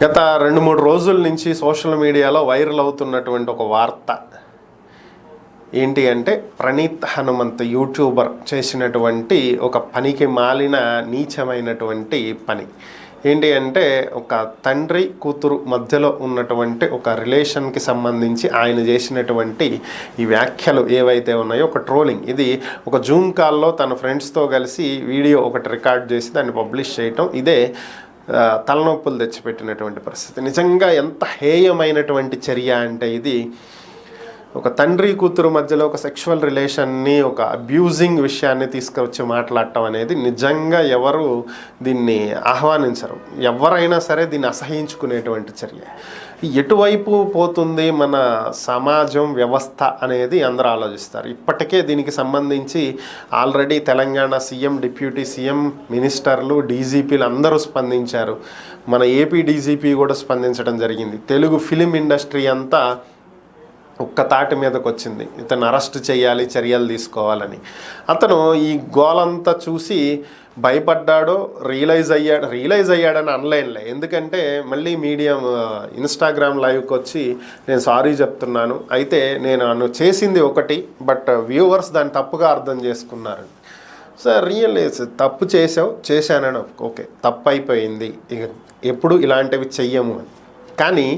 గత 2-3 రోజుల నుంచి సోషల్ మీడియాలో వైరల్ అవుతున్నటువంటి ఒక వార్త ఏంటి అంటే, ప్రణీత్ హనుమంత్ యూట్యూబర్ చేసినటువంటి ఒక పనికి మాలిన నీచమైనటువంటి పని ఏంటి అంటే, ఒక తండ్రి కూతురు మధ్యలో ఉన్నటువంటి ఒక రిలేషన్కి సంబంధించి ఆయన చేసినటువంటి ఈ వ్యాఖ్యలు ఏవైతే ఉన్నాయో, ఒక ట్రోలింగ్. ఇది ఒక జూమ్ కాల్లో తన ఫ్రెండ్స్తో కలిసి వీడియో ఒకటి రికార్డ్ చేసి దాన్ని పబ్లిష్ చేయటం, ఇదే తలనొప్పులు తెచ్చిపెట్టినటువంటి పరిస్థితి. నిజంగా ఎంత హేయమైనటువంటి చర్య అంటే, ఇది ఒక తండ్రి కూతురు మధ్యలో ఒక సెక్షువల్ రిలేషన్ని, ఒక అబ్యూజింగ్ విషయాన్ని తీసుకొచ్చి మాట్లాడటం అనేది నిజంగా ఎవరు దీన్ని ఆహ్వానించరు. ఎవరైనా సరే దీన్ని అసహించుకునేటువంటి చర్య. ఎటువైపు పోతుంది మన సమాజం, వ్యవస్థ అనేది అందరూ ఆలోచిస్తారు. ఇప్పటికే దీనికి సంబంధించి already Telangana CM, deputy CM, మినిస్టర్లు, డీజీపీలు అందరూ స్పందించారు. మన ఏపీ డీజీపీ కూడా స్పందించడం జరిగింది. తెలుగు ఫిలిం ఇండస్ట్రీ అంతా ఒక్క తాటి మీదకి వచ్చింది, ఇతను అరెస్ట్ చేయాలి, చర్యలు తీసుకోవాలని. అతను ఈ గోలంతా చూసి భయపడ్డాడో రియలైజ్ అయ్యాడని అనలేనులే. ఎందుకంటే మళ్ళీ మీడియా ఇన్స్టాగ్రామ్ లైవ్కి వచ్చి నేను సారీ చెప్తున్నాను, అయితే నేను చేసింది ఒకటి, బట్ వ్యూవర్స్ దాన్ని తప్పుగా అర్థం చేసుకున్నారు. సార్, తప్పు చేశానని ఓకే, తప్పు అయిపోయింది, ఇక ఎప్పుడు ఇలాంటివి చెయ్యము అని. కానీ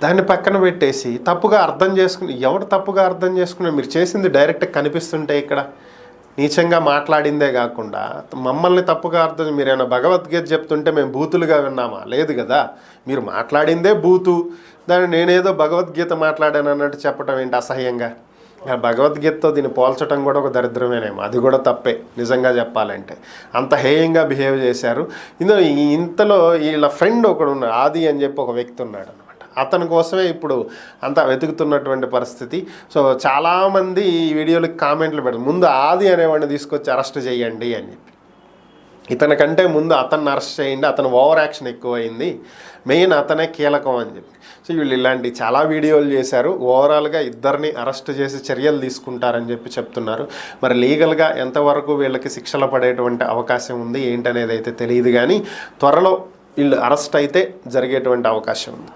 దాన్ని పక్కన పెట్టేసి తప్పుగా అర్థం చేసుకుని, ఎవరు తప్పుగా అర్థం చేసుకున్నా, మీరు చేసింది డైరెక్ట్ కనిపిస్తుంటే ఇక్కడ నీచంగా మాట్లాడిందే కాకుండా మమ్మల్ని తప్పుగా అర్థం, మీరేమైనా భగవద్గీత చెప్తుంటే మేము బూతులుగా విన్నామా? లేదు కదా, మీరు మాట్లాడిందే బూతు, దాన్ని నేనేదో భగవద్గీత మాట్లాడాను అన్నట్టు చెప్పడం ఏంటి అసహ్యంగా? భగవద్గీతతో దీన్ని పోల్చడం కూడా ఒక దరిద్రమేనేమో, అది కూడా తప్పే నిజంగా చెప్పాలంటే. అంత హేయంగా బిహేవ్ చేశారు. ఇంతలో వీళ్ళ ఫ్రెండ్ ఒకడు ఉన్నాడు, ఆది అని చెప్పి ఒక వ్యక్తి ఉన్నాడు. అతని కోసమే ఇప్పుడు అంతా వెతుకుతున్నటువంటి పరిస్థితి. సో చాలామంది ఈ వీడియోలకి కామెంట్లు పెడతారు, ముందు ఆది అనేవాడిని తీసుకొచ్చి అరెస్ట్ చేయండి అని చెప్పి. ఇతనికంటే ముందు అతన్ని అరెస్ట్ చేయండి, అతను ఓవర్ యాక్షన్ ఎక్కువైంది, మెయిన్ అతనే కీలకం అని చెప్పి. సో వీళ్ళు ఇలాంటి చాలా వీడియోలు చేశారు. ఓవరాల్గా ఇద్దరిని అరెస్ట్ చేసి చర్యలు తీసుకుంటారని చెప్పి చెప్తున్నారు. మరి లీగల్గా ఎంతవరకు వీళ్ళకి శిక్షలు పడేటువంటి అవకాశం ఉంది ఏంటనేది అయితే తెలియదు, కానీ త్వరలో వీళ్ళు అరెస్ట్ అయితే జరిగేటువంటి అవకాశం ఉంది.